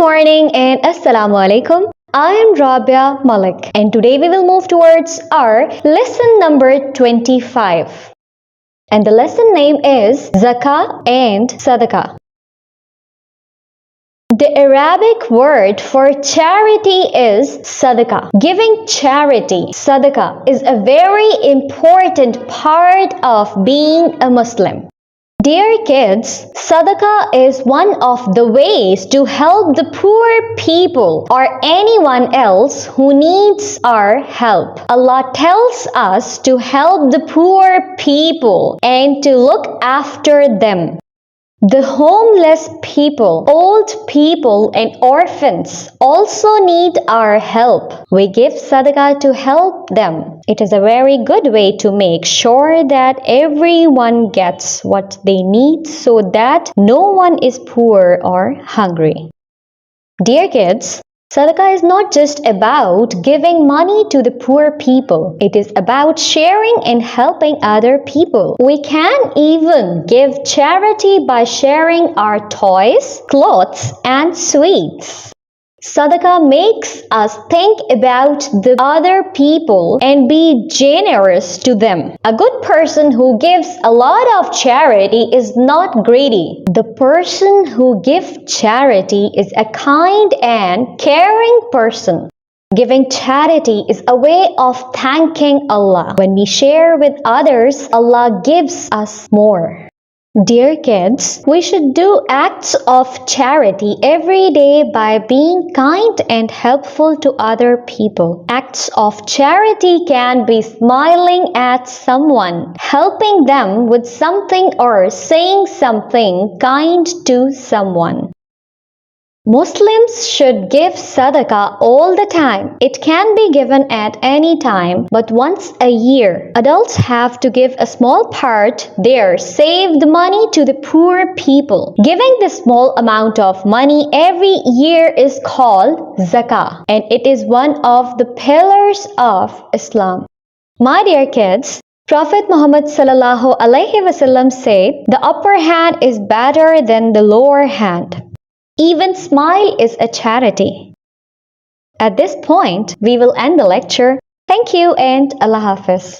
morning and Assalamu alaikum. I am Rabia Malik and today we will move towards our lesson number 25. And the lesson name is Zakah and Sadaqah. The Arabic word for charity is sadaqah. Giving charity, sadaqah, is a very important part of being a Muslim. Dear kids, sadaqah is one of the ways to help the poor people or anyone else who needs our help. Allah tells us to help the poor people and to look after them. The homeless people, old people and orphans also need our help. We give sadaqah to help them. It is a very good way to make sure that everyone gets what they need so that no one is poor or hungry. Dear kids, Sadaqah is not just about giving money to the poor people. It is about sharing and helping other people. We can even give charity by sharing our toys, clothes, and sweets. Sadaqah makes us think about the other people and be generous to them. A good person who gives a lot of charity is not greedy. The person who gives charity is a kind and caring person. Giving charity is a way of thanking Allah. When we share with others, Allah gives us more. Dear kids, we should do acts of charity every day by being kind and helpful to other people. Acts of charity can be smiling at someone, helping them with something, or saying something kind to someone. Muslims should give sadaqah all the time. It can be given at any time, but once a year. Adults have to give a small part their saved money to the poor people. Giving this small amount of money every year is called zakah, and it is one of the pillars of Islam. My dear kids, Prophet Muhammad sallallahu alaihi wasallam said, "The upper hand is better than the lower hand." Even smile is a charity. At this point, we will end the lecture. Thank you and Allah Hafiz.